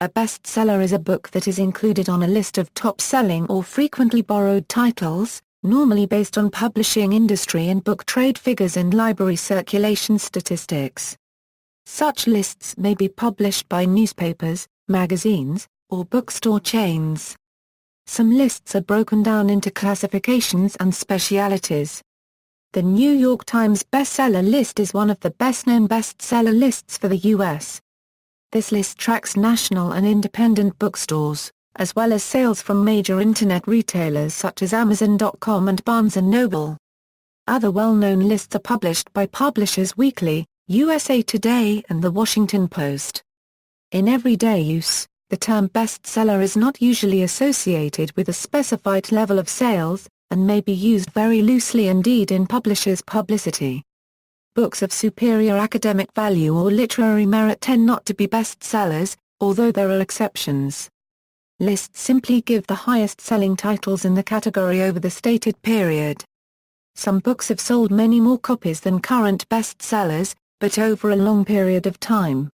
A bestseller is a book that is included on a list of top-selling or frequently borrowed titles, normally based on publishing industry and book trade figures and library circulation statistics. Such lists may be published by newspapers, magazines, or bookstore chains. Some lists are broken down into classifications and specialities. The New York Times bestseller list is one of the best-known bestseller lists for the U.S. This list tracks national and independent bookstores, as well as sales from major internet retailers such as Amazon.com and Barnes & Noble. Other well-known lists are published by Publishers Weekly, USA Today and The Washington Post. In everyday use, the term bestseller is not usually associated with a specified level of sales, and may be used very loosely indeed in publishers' publicity. Books of superior academic value or literary merit tend not to be bestsellers, although there are exceptions. Lists simply give the highest-selling titles in the category over the stated period. Some books have sold many more copies than current bestsellers, but over a long period of time.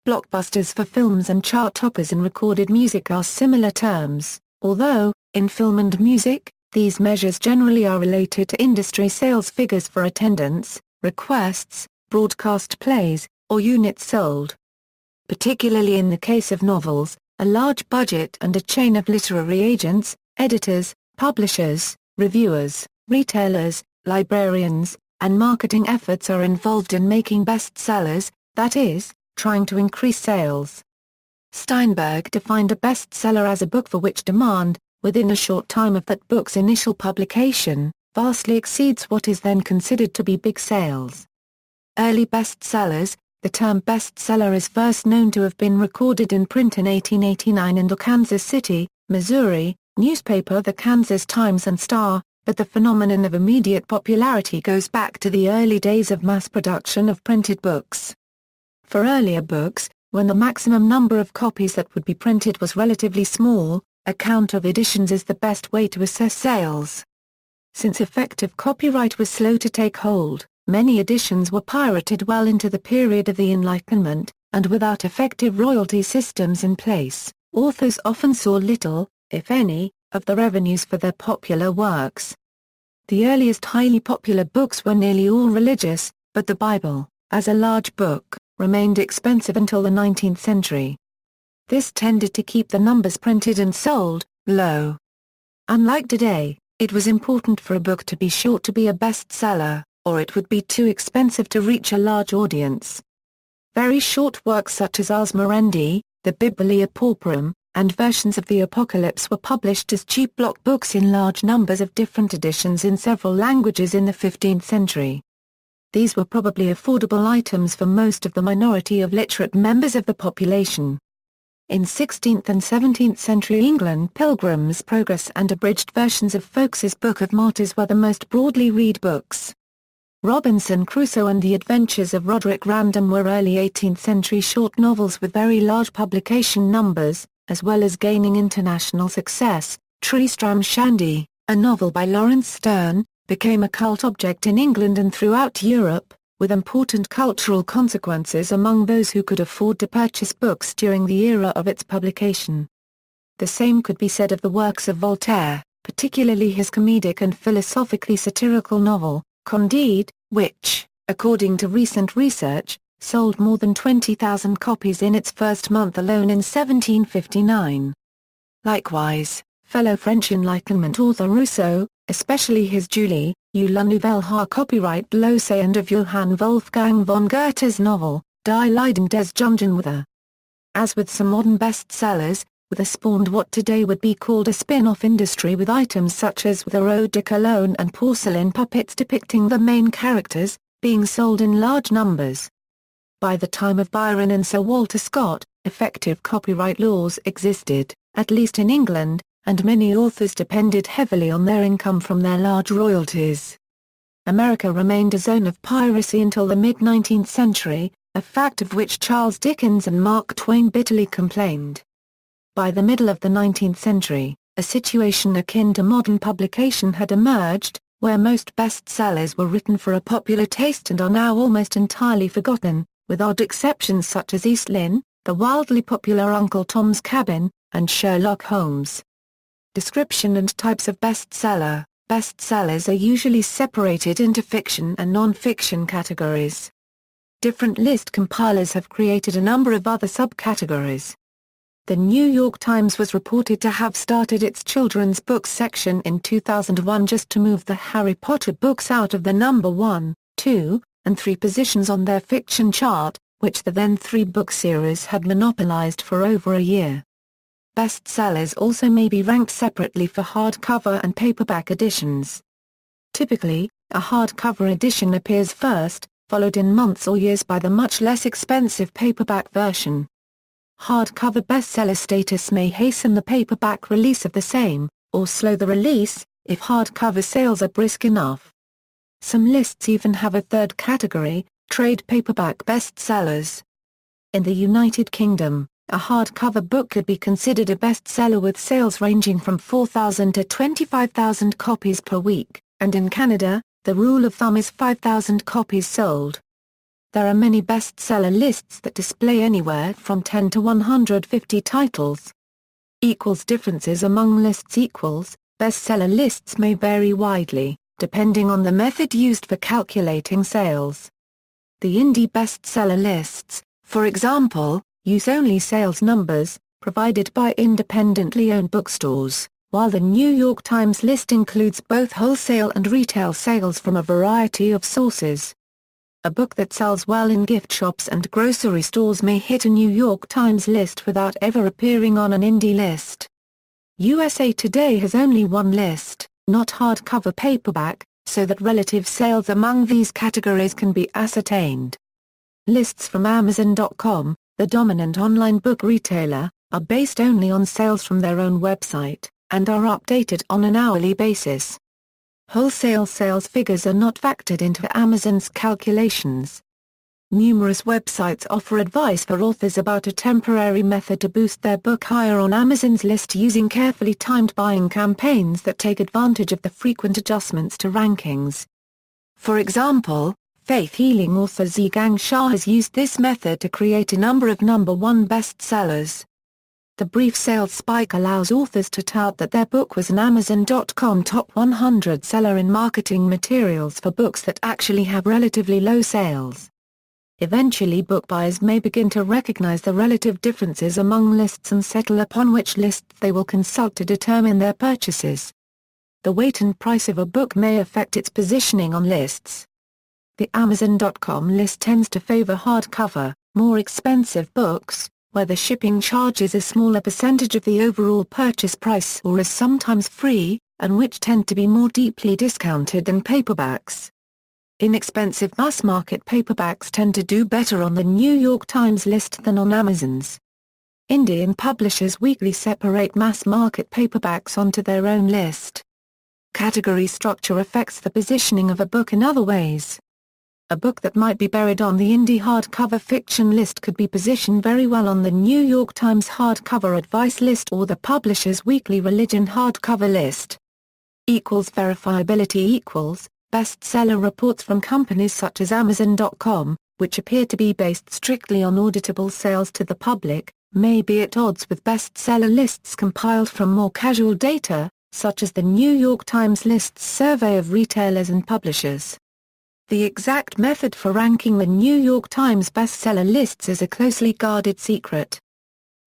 Blockbusters for films and chart toppers in recorded music are similar terms, although, in film and music, these measures generally are related to industry sales figures for attendance, requests, broadcast plays, or units sold. Particularly in the case of novels, a large budget and a chain of literary agents, editors, publishers, reviewers, retailers, librarians, and marketing efforts are involved in making bestsellers, that is, trying to increase sales. Steinberg defined a bestseller as a book for which demand, within a short time of that book's initial publication, vastly exceeds what is then considered to be big sales. Early bestsellers. The term bestseller is first known to have been recorded in print in 1889 in the Kansas City, Missouri, newspaper The Kansas Times and Star, but the phenomenon of immediate popularity goes back to the early days of mass production of printed books. For earlier books, when the maximum number of copies that would be printed was relatively small, a count of editions is the best way to assess sales. Since effective copyright was slow to take hold, many editions were pirated well into the period of the Enlightenment, and without effective royalty systems in place, authors often saw little, if any, of the revenues for their popular works. The earliest highly popular books were nearly all religious, but the Bible, as a large book, remained expensive until the 19th century. This tended to keep the numbers printed and sold low. Unlike today, it was important for a book to be short to be a bestseller, or it would be too expensive to reach a large audience. Very short works such as Ars Moriendi, the Biblia Pauperum, and versions of the Apocalypse were published as cheap block books in large numbers of different editions in several languages in the 15th century. These were probably affordable items for most of the minority of literate members of the population. In 16th and 17th century England, Pilgrim's Progress and abridged versions of Fox's Book of Martyrs were the most broadly read books. Robinson Crusoe and the Adventures of Roderick Random were early 18th century short novels with very large publication numbers, as well as gaining international success. Tristram Shandy, a novel by Lawrence Sterne, became a cult object in England and throughout Europe, with important cultural consequences among those who could afford to purchase books during the era of its publication. The same could be said of the works of Voltaire, particularly his comedic and philosophically satirical novel, Candide, which, according to recent research, sold more than 20,000 copies in its first month alone in 1759. Likewise, fellow French Enlightenment author Rousseau, especially his Julie, ou la Nouvelle ha copyright Losey of Johann Wolfgang von Goethe's novel, Die Leiden des Jungenwerther. As with some modern bestsellers, with spawned what today would be called a spin-off industry with items such as the eau de cologne and porcelain puppets depicting the main characters, being sold in large numbers. By the time of Byron and Sir Walter Scott, effective copyright laws existed, at least in England, and many authors depended heavily on their income from their large royalties. America remained a zone of piracy until the mid-19th century, a fact of which Charles Dickens and Mark Twain bitterly complained. By the middle of the 19th century, a situation akin to modern publication had emerged, where most bestsellers were written for a popular taste and are now almost entirely forgotten, with odd exceptions such as East Lynne, the wildly popular Uncle Tom's Cabin, and Sherlock Holmes. Description and types of bestseller. Bestsellers are usually separated into fiction and non-fiction categories. Different list compilers have created a number of other subcategories. The New York Times was reported to have started its children's books section in 2001 just to move the Harry Potter books out of the number 1, 2, and 3 positions on their fiction chart, which the then 3-book series had monopolized for over a year. Bestsellers also may be ranked separately for hardcover and paperback editions. Typically, a hardcover edition appears first, followed in months or years by the much less expensive paperback version. Hardcover bestseller status may hasten the paperback release of the same, or slow the release, if hardcover sales are brisk enough. Some lists even have a third category, trade paperback bestsellers. In the United Kingdom, a hardcover book could be considered a bestseller with sales ranging from 4,000 to 25,000 copies per week, and in Canada, the rule of thumb is 5,000 copies sold. There are many bestseller lists that display anywhere from 10 to 150 titles. Differences among lists. Bestseller lists may vary widely, depending on the method used for calculating sales. The indie bestseller lists, for example, use only sales numbers, provided by independently owned bookstores, while the New York Times list includes both wholesale and retail sales from a variety of sources. A book that sells well in gift shops and grocery stores may hit a New York Times list without ever appearing on an indie list. USA Today has only one list, not hardcover paperback, so that relative sales among these categories can be ascertained. Lists from Amazon.com, the dominant online book retailer, are based only on sales from their own website, and are updated on an hourly basis. Wholesale sales figures are not factored into Amazon's calculations. Numerous websites offer advice for authors about a temporary method to boost their book higher on Amazon's list using carefully timed buying campaigns that take advantage of the frequent adjustments to rankings. For example, faith healing author Zhigang Shah has used this method to create a number of number 1 bestsellers. The brief sales spike allows authors to tout that their book was an Amazon.com top 100 seller in marketing materials for books that actually have relatively low sales. Eventually book buyers may begin to recognize the relative differences among lists and settle upon which lists they will consult to determine their purchases. The weight and price of a book may affect its positioning on lists. The Amazon.com list tends to favor hardcover, more expensive books, where the shipping charge is a smaller percentage of the overall purchase price or is sometimes free, and which tend to be more deeply discounted than paperbacks. Inexpensive mass-market paperbacks tend to do better on the New York Times list than on Amazon's. Indian publishers weekly separate mass-market paperbacks onto their own list. Category structure affects the positioning of a book in other ways. A book that might be buried on the indie hardcover fiction list could be positioned very well on the New York Times hardcover advice list or the publisher's weekly religion hardcover list. Verifiability. Bestseller reports from companies such as Amazon.com, which appear to be based strictly on auditable sales to the public, may be at odds with bestseller lists compiled from more casual data, such as the New York Times lists survey of retailers and publishers. The exact method for ranking the New York Times bestseller lists is a closely guarded secret.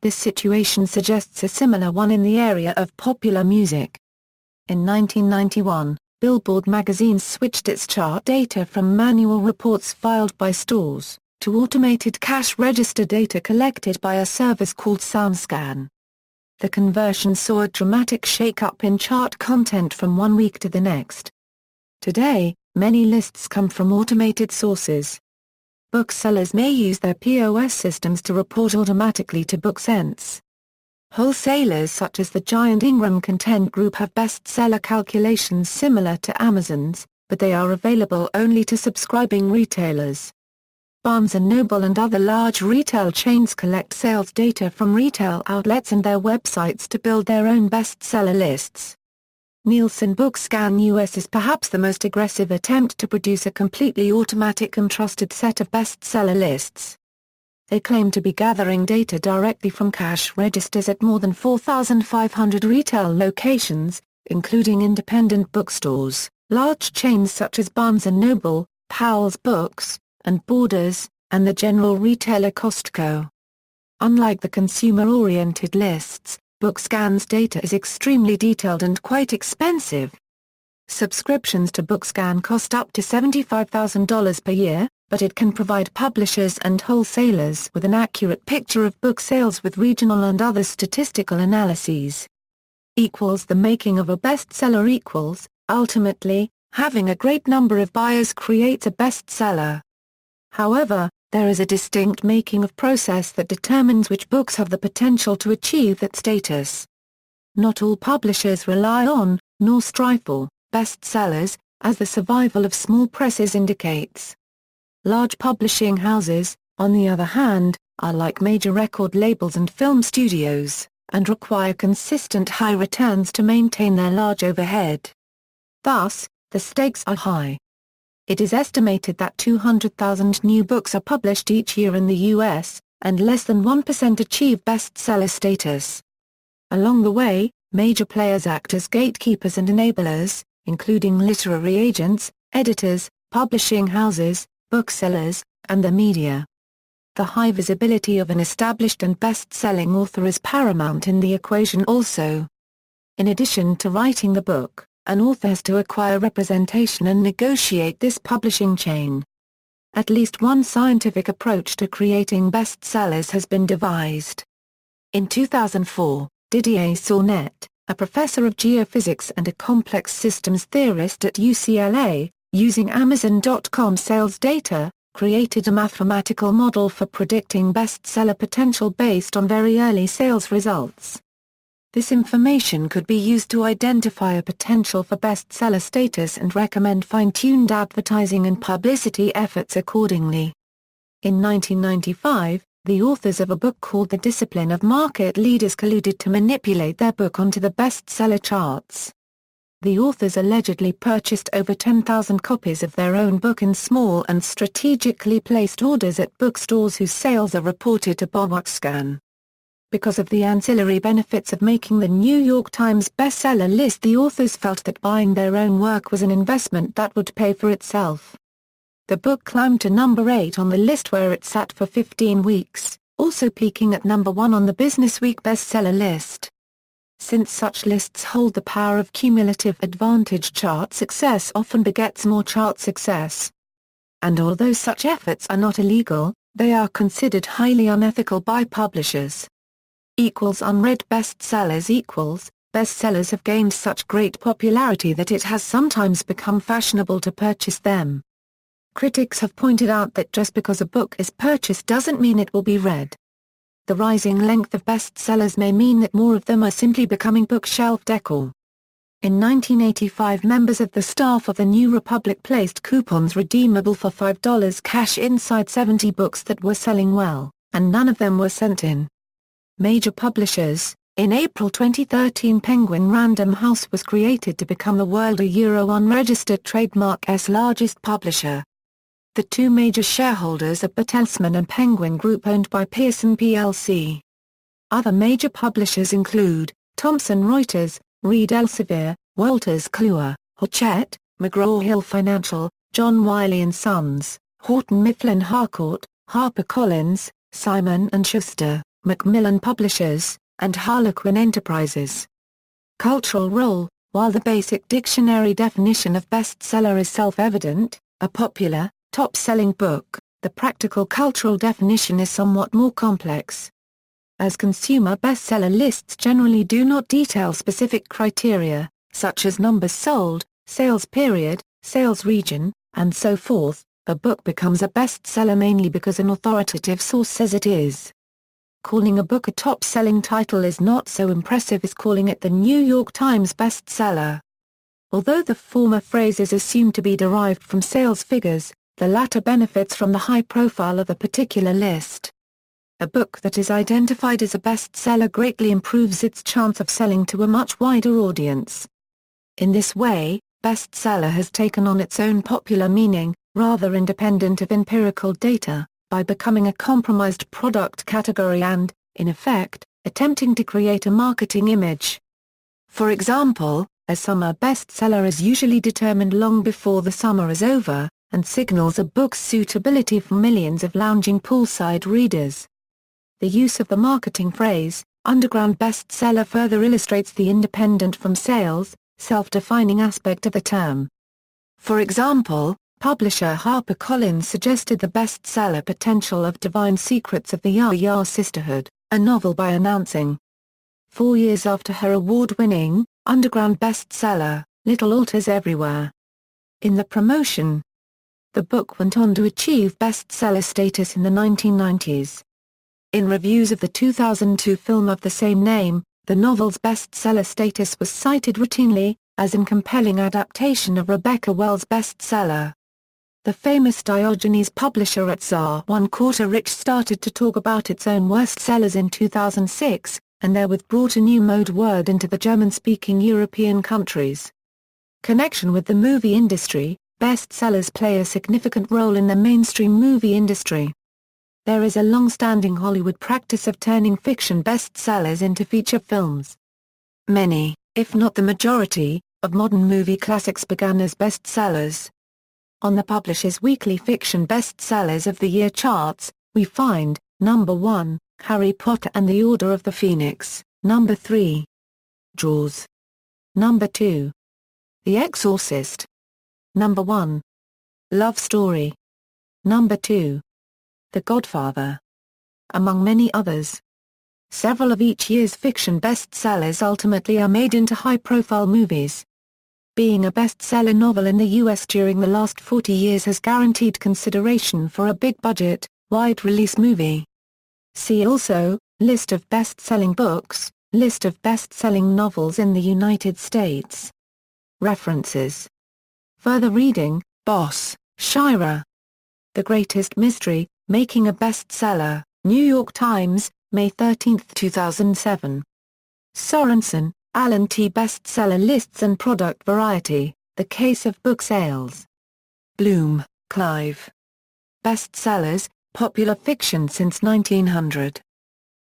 This situation suggests a similar one in the area of popular music. In 1991, Billboard magazine switched its chart data from manual reports filed by stores, to automated cash register data collected by a service called SoundScan. The conversion saw a dramatic shake-up in chart content from one week to the next. Today, many lists come from automated sources. Booksellers may use their POS systems to report automatically to BookSense. Wholesalers such as the giant Ingram Content Group have bestseller calculations similar to Amazon's, but they are available only to subscribing retailers. Barnes & Noble and other large retail chains collect sales data from retail outlets and their websites to build their own bestseller lists. Nielsen BookScan US is perhaps the most aggressive attempt to produce a completely automatic and trusted set of bestseller lists. they claim to be gathering data directly from cash registers at more than 4,500 retail locations, including independent bookstores, large chains such as Barnes & Noble, Powell's Books, and Borders, and the general retailer Costco. Unlike the consumer-oriented lists, BookScan's data is extremely detailed and quite expensive. Subscriptions to BookScan cost up to $75,000 per year, but it can provide publishers and wholesalers with an accurate picture of book sales with regional and other statistical analyses. The making of a bestseller equals, ultimately, having a great number of buyers creates a bestseller. However, there is a distinct making of process that determines which books have the potential to achieve that status. Not all publishers rely on, nor strive for, bestsellers, as the survival of small presses indicates. Large publishing houses, on the other hand, are like major record labels and film studios, and require consistent high returns to maintain their large overhead. Thus, the stakes are high. It is estimated that 200,000 new books are published each year in the U.S., and less than 1% achieve bestseller status. Along the way, major players act as gatekeepers and enablers, including literary agents, editors, publishing houses, booksellers, and the media. The high visibility of an established and best-selling author is paramount in the equation also. In addition to writing the book, an author has to acquire representation and negotiate this publishing chain. At least one scientific approach to creating bestsellers has been devised. In 2004, Didier Sornet, a professor of geophysics and a complex systems theorist at UCLA, using Amazon.com sales data, created a mathematical model for predicting bestseller potential based on very early sales results. This information could be used to identify a potential for bestseller status and recommend fine-tuned advertising and publicity efforts accordingly. In 1995, the authors of a book called The Discipline of Market Leaders colluded to manipulate their book onto the bestseller charts. The authors allegedly purchased over 10,000 copies of their own book in small and strategically placed orders at bookstores whose sales are reported to BookScan. Because of the ancillary benefits of making the New York Times bestseller list, the authors felt that buying their own work was an investment that would pay for itself. The book climbed to number 8 on the list where it sat for 15 weeks, also peaking at number 1 on the Businessweek bestseller list. Since such lists hold the power of cumulative advantage, chart success often begets more chart success. And although such efforts are not illegal, they are considered highly unethical by publishers. Unread bestsellers bestsellers have gained such great popularity that it has sometimes become fashionable to purchase them. Critics have pointed out that just because a book is purchased doesn't mean it will be read. The rising length of bestsellers may mean that more of them are simply becoming bookshelf decor. In 1985, members of the staff of the New Republic placed coupons redeemable for $5 cash inside 70 books that were selling well, and none of them were sent in. Major publishers. In April 2013, Penguin Random House was created to become the world unregistered trademark's largest publisher. The two major shareholders are Bertelsmann and Penguin Group, owned by Pearson plc. Other major publishers include Thomson Reuters, Reed Elsevier, Wolters Kluwer, Hachette, McGraw-Hill Financial, John Wiley & Sons, Houghton Mifflin Harcourt, HarperCollins, Simon & Schuster, Macmillan Publishers, and Harlequin Enterprises. Cultural role. While the basic dictionary definition of bestseller is self-evident, a popular, top-selling book, the practical cultural definition is somewhat more complex. As consumer bestseller lists generally do not detail specific criteria, such as numbers sold, sales period, sales region, and so forth, a book becomes a bestseller mainly because an authoritative source says it is. Calling a book a top-selling title is not so impressive as calling it the New York Times bestseller. Although the former phrase is assumed to be derived from sales figures, the latter benefits from the high profile of the particular list. A book that is identified as a bestseller greatly improves its chance of selling to a much wider audience. In this way, bestseller has taken on its own popular meaning, rather independent of empirical data, by becoming a compromised product category and, in effect, attempting to create a marketing image. For example, a summer bestseller is usually determined long before the summer is over, and signals a book's suitability for millions of lounging poolside readers. The use of the marketing phrase, underground bestseller, further illustrates the independent from sales, self-defining aspect of the term. For example, publisher HarperCollins suggested the bestseller potential of Divine Secrets of the Ya-Ya Sisterhood, a novel, by announcing, 4 years after her award-winning, underground bestseller, Little Altars Everywhere. In the promotion, the book went on to achieve bestseller status in the 1990s. In reviews of the 2002 film of the same name, the novel's bestseller status was cited routinely, as in compelling adaptation of Rebecca Wells' bestseller. The famous Diogenes publisher at Czar One Quarter Rich started to talk about its own worst sellers in 2006, and therewith brought a new mode word into the German-speaking European countries. Connection with the movie industry. Bestsellers play a significant role in the mainstream movie industry. There is a long-standing Hollywood practice of turning fiction bestsellers into feature films. Many, if not the majority, of modern movie classics began as bestsellers. On the Publishers Weekly Fiction Bestsellers of the Year charts, we find, number 1, Harry Potter and the Order of the Phoenix, number 3, Jaws, number 2, The Exorcist, number 1, Love Story, number 2, The Godfather, among many others. Several of each year's fiction bestsellers ultimately are made into high-profile movies. Being a bestseller novel in the U.S. during the last 40 years has guaranteed consideration for a big-budget, wide-release movie. See also, List of best-selling books, List of best-selling novels in the United States. References. Further reading, Boss, Shira. The Greatest Mystery, Making a Bestseller, New York Times, May 13, 2007. Sorensen, Alan T. Bestseller Lists and Product Variety, The Case of Book Sales. Bloom, Clive. Bestsellers, Popular Fiction Since 1900.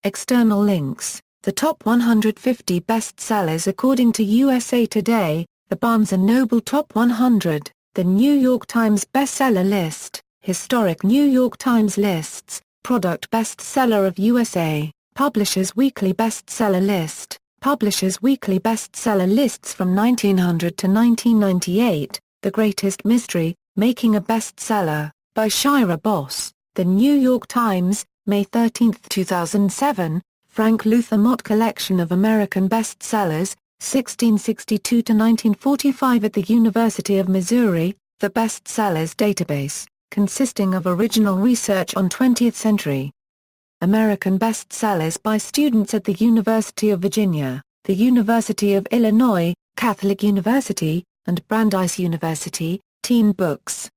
External links, the top 150 bestsellers according to USA Today, the Barnes & Noble Top 100, the New York Times Bestseller List, Historic New York Times Lists, Product Bestseller of USA, Publishers Weekly Bestseller List, Publishers Weekly Bestseller Lists from 1900 to 1998, The Greatest Mystery, Making a Bestseller, by Shira Boss, The New York Times, May 13, 2007, Frank Luther Mott Collection of American Bestsellers, 1662 to 1945 at the University of Missouri, The Bestsellers Database, consisting of original research on 20th century American bestsellers by students at the University of Virginia, the University of Illinois, Catholic University, and Brandeis University, Teen Books.